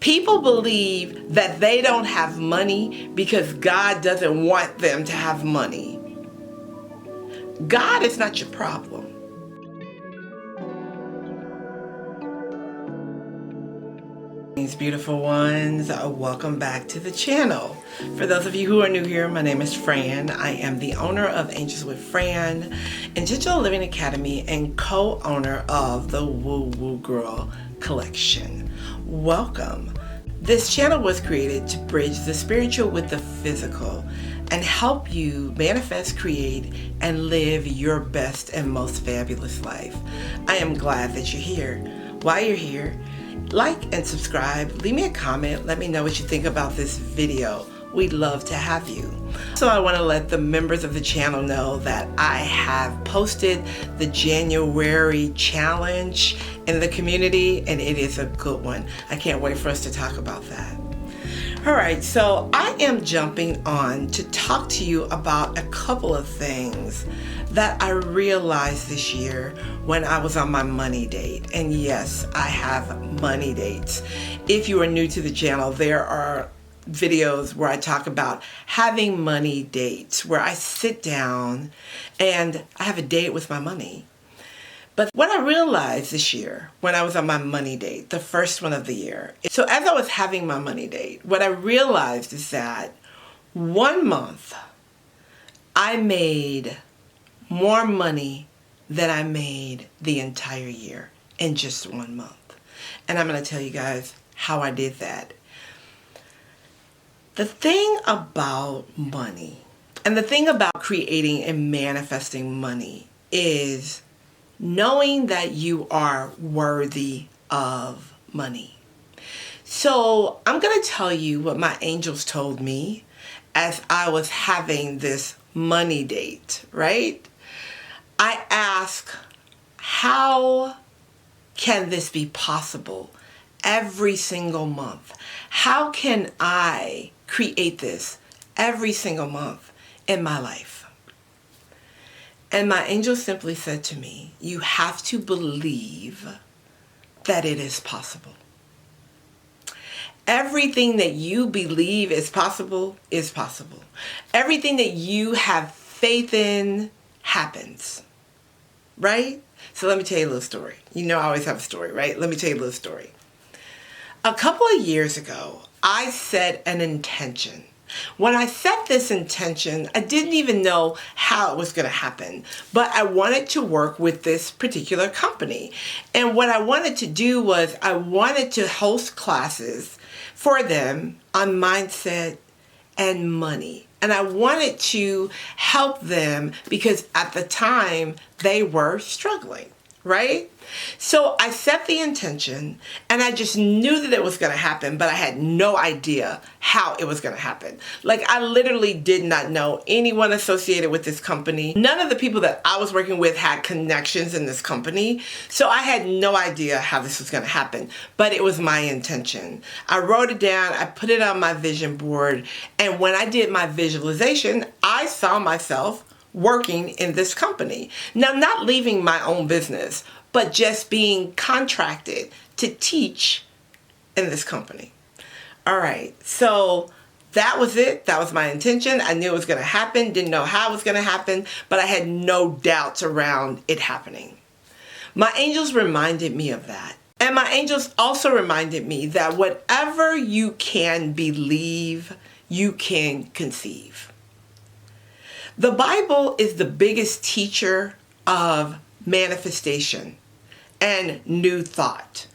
People believe that they don't have money because God doesn't want them to have money. God is not your problem. Beautiful ones, welcome back to the channel. For those of you who are new here, my name is Fran. I am the owner of Angels with Fran, Intentional Living Academy, and co-owner of the Woo Woo Girl collection. Welcome. This channel was created to bridge the spiritual with the physical and help you manifest, create, and live your best and most fabulous life. I am glad that you're here. While you're here, like and subscribe, leave me a comment, let me know what you think about this video. We'd love to have you. So I want to let the members of the channel know that I have posted the January challenge in the community, and it is a good one. I can't wait for us to talk about that. All right, so I am jumping on to talk to you about a couple of things that I realized this year when I was on my money date. And yes, I have money dates. If you are new to the channel, there are videos where I talk about having money dates, where I sit down and I have a date with my money. But what I realized this year when I was on my money date, the first one of the year, so as I was having my money date, what I realized is that 1 month I made more money than I made the entire year in just 1 month. And I'm going to tell you guys how I did that. The thing about money and the thing about creating and manifesting money is knowing that you are worthy of money. So I'm going to tell you what my angels told me as I was having this money date, right? I asked, how can this be possible every single month? How can I create this every single month in my life? And my angel simply said to me, you have to believe that it is possible. Everything that you believe is possible is possible. Everything that you have faith in happens, right? So let me tell you a little story. You know I always have a story, right? Let me tell you a little story. A couple of years ago, I set an intention. When I set this intention, I didn't even know how it was going to happen, but I wanted to work with this particular company. And what I wanted to do was I wanted to host classes for them on mindset and money. And I wanted to help them because at the time they were struggling, right? So I set the intention and I just knew that it was going to happen, but I had no idea how it was going to happen. Like, I literally did not know anyone associated with this company. None of the people that I was working with had connections in this company. So I had no idea how this was going to happen, but it was my intention. I wrote it down, I put it on my vision board, and when I did my visualization, I saw myself working in this company. Now, not leaving my own business, but just being contracted to teach in this company. All right, so that was it. That was my intention. I knew it was going to happen, didn't know how it was going to happen, but I had no doubts around it happening. My angels reminded me of that. And my angels also reminded me that whatever you can believe, you can conceive. The Bible is the biggest teacher of manifestation and new thought.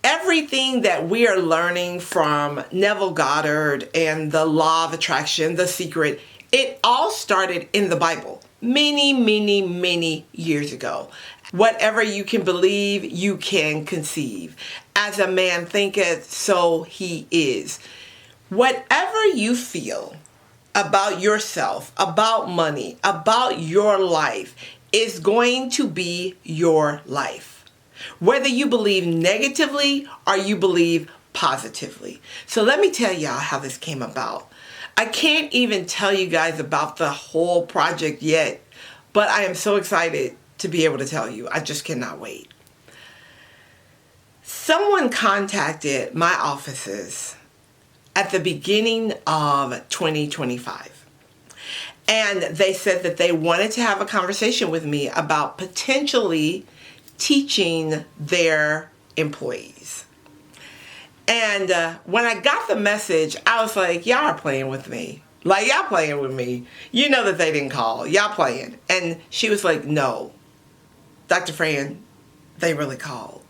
Everything that we are learning from Neville Goddard and the law of attraction, The Secret, it all started in the Bible many, many, many years ago. Whatever you can believe, you can conceive. As a man thinketh, so he is. Whatever you feel about yourself, about money, about your life, is going to be your life. Whether you believe negatively or you believe positively. So let me tell y'all how this came about. I can't even tell you guys about the whole project yet, but I am so excited to be able to tell you. I just cannot wait. Someone contacted my offices at the beginning of 2025. And they said that they wanted to have a conversation with me about potentially teaching their employees. And when I got the message, I was like, y'all are playing with me. Like, y'all playing with me. You know that they didn't call. Y'all playing. And she was like, no, Dr. Fran, they really called.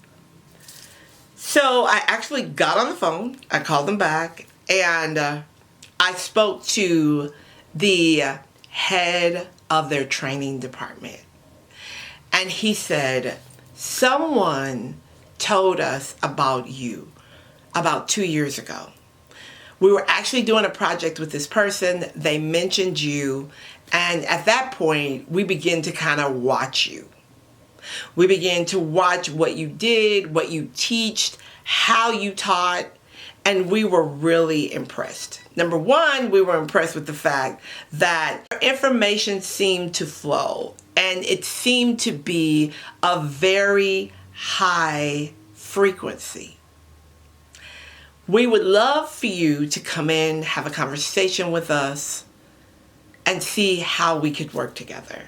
So I actually got on the phone. I called them back. And I spoke to the head of their training department. And he said, someone told us about you about 2 years ago. We were actually doing a project with this person. They mentioned you. And at that point, we began to kind of watch you. We began to watch what you did, what you teached, how you taught, and we were really impressed. Number one, we were impressed with the fact that information seemed to flow, and it seemed to be a very high frequency. We would love for you to come in, have a conversation with us, and see how we could work together.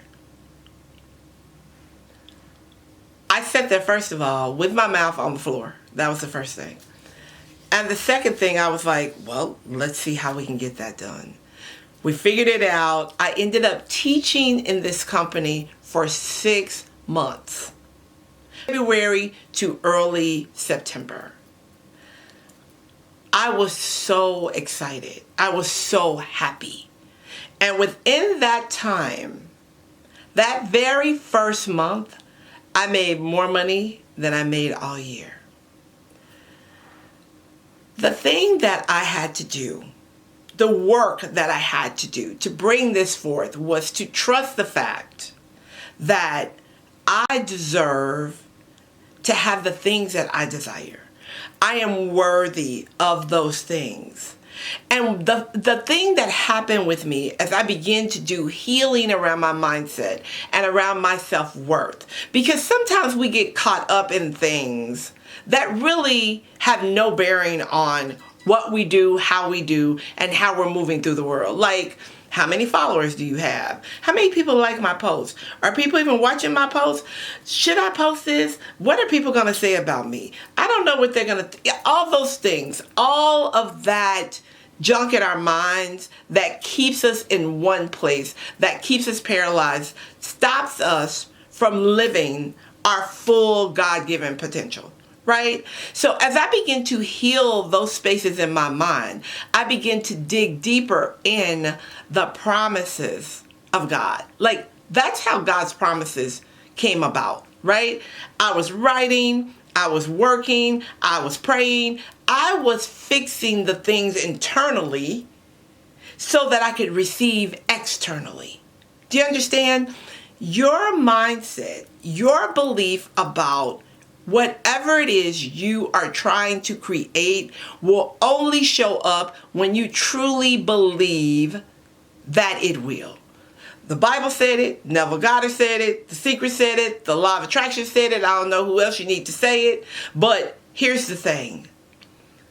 I sat there, first of all, with my mouth on the floor. That was the first thing. And the second thing, I was like, well, let's see how we can get that done. We figured it out. I ended up teaching in this company for 6 months, February to early September. I was so excited. I was so happy. And within that time, that very first month, I made more money than I made all year. The thing that I had to do, the work that I had to do to bring this forth, was to trust the fact that I deserve to have the things that I desire. I am worthy of those things. And the thing that happened with me as I began to do healing around my mindset and around my self-worth, because sometimes we get caught up in things that really have no bearing on what we do, how we do, and how we're moving through the world. Like, how many followers do you have? How many people like my posts? Are people even watching my posts? Should I post this? What are people going to say about me? I don't know what they're going to... all those things, all of that junk in our minds that keeps us in one place, that keeps us paralyzed, stops us from living our full God-given potential. Right? So as I begin to heal those spaces in my mind, I begin to dig deeper in the promises of God. Like, that's how God's promises came about, right? I was writing, I was working, I was praying, I was fixing the things internally so that I could receive externally. Do you understand? Your mindset, your belief about whatever it is you are trying to create will only show up when you truly believe that it will. The Bible said it, Neville Goddard said it, The Secret said it, the Law of Attraction said it. I don't know who else you need to say it, but here's the thing.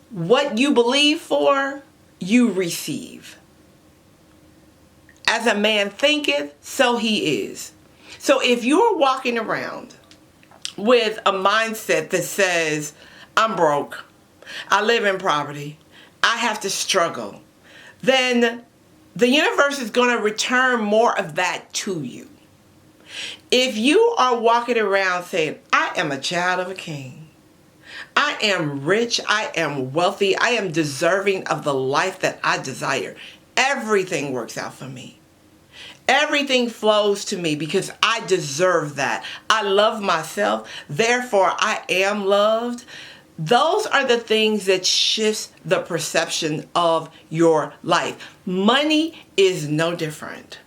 What you believe for, you receive. As a man thinketh, so he is. So if you're walking around with a mindset that says, I'm broke, I live in poverty, I have to struggle, then the universe is going to return more of that to you. If you are walking around saying, I am a child of a king, I am rich, I am wealthy, I am deserving of the life that I desire, everything works out for me. Everything flows to me because I deserve that. I love myself, therefore I am loved. Those are the things that shifts the perception of your life. Money is no different.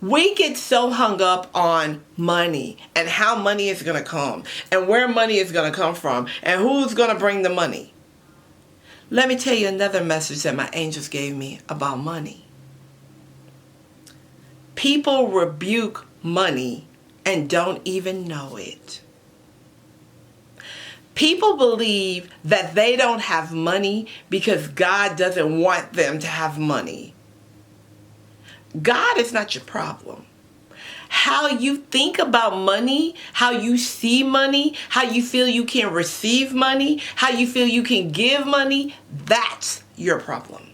We get so hung up on money and how money is going to come and where money is going to come from and who's going to bring the money. Let me tell you another message that my angels gave me about money. People rebuke money and don't even know it. People believe that they don't have money because God doesn't want them to have money. God is not your problem. How you think about money, how you see money, how you feel you can receive money, how you feel you can give money, that's your problem.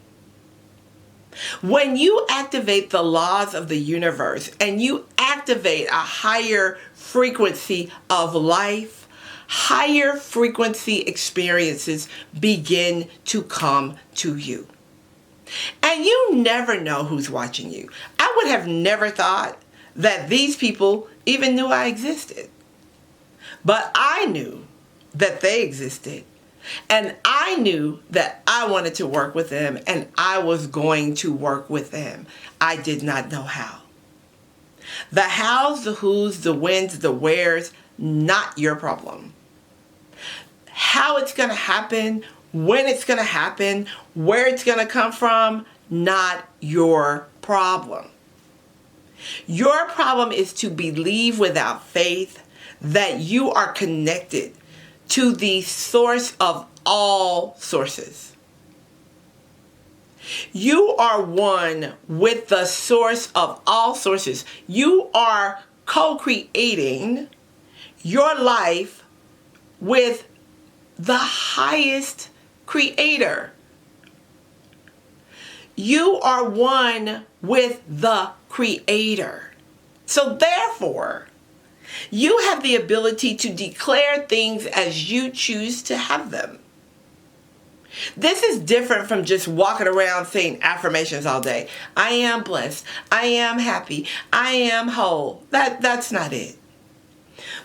When you activate the laws of the universe and you activate a higher frequency of life, higher frequency experiences begin to come to you. And you never know who's watching you. I would have never thought that these people even knew I existed. But I knew that they existed. And I knew that I wanted to work with them, and I was going to work with them. I did not know how. The hows, the whos, the whens, the wheres, not your problem. How it's going to happen, when it's going to happen, where it's going to come from, not your problem. Your problem is to believe without faith that you are connected to the source of all sources. You are one with the source of all sources. You are co-creating your life with the highest creator. You are one with the creator. So therefore, you have the ability to declare things as you choose to have them. This is different from just walking around saying affirmations all day. I am blessed. I am happy. I am whole. That's not it.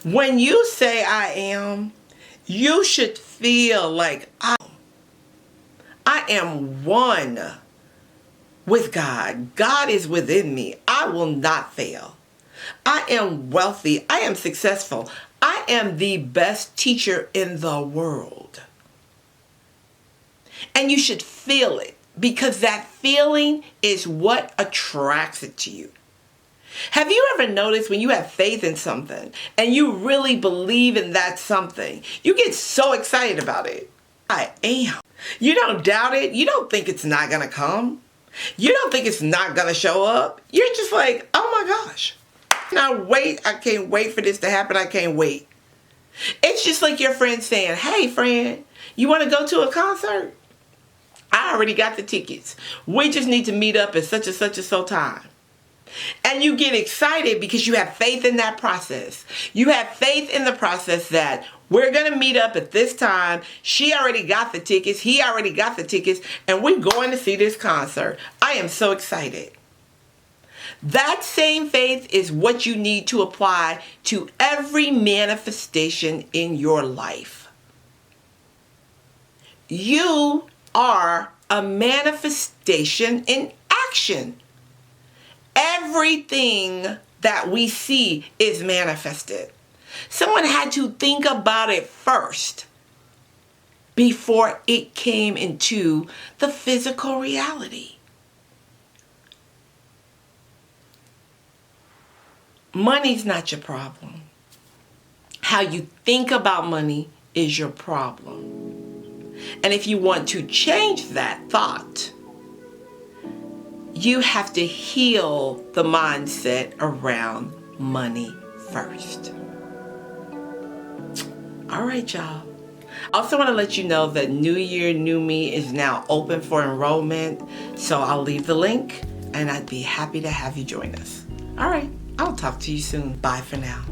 When you say I am, you should feel like I am one with God. God is within me. I will not fail. I am wealthy. I am successful. I am the best teacher in the world. And you should feel it, because that feeling is what attracts it to you. Have you ever noticed when you have faith in something and you really believe in that something, you get so excited about it? I am. You don't doubt it. You don't think it's not going to come. You don't think it's not going to show up. You're just like, oh my gosh. Now wait, I can't wait for this to happen. I can't wait. It's just like your friend saying, hey friend, you want to go to a concert? I already got the tickets. We just need to meet up at such and such and so time. And you get excited because you have faith in that process. You have faith in the process that we're going to meet up at this time. She already got the tickets. He already got the tickets. And we're going to see this concert. I am so excited. That same faith is what you need to apply to every manifestation in your life. You are a manifestation in action. Everything that we see is manifested. Someone had to think about it first before it came into the physical reality. Money's not your problem. How you think about money is your problem. And if you want to change that thought, you have to heal the mindset around money first. All right, y'all. I also want to let you know that New Year, New Me is now open for enrollment. So I'll leave the link and I'd be happy to have you join us. All right. I'll talk to you soon. Bye for now.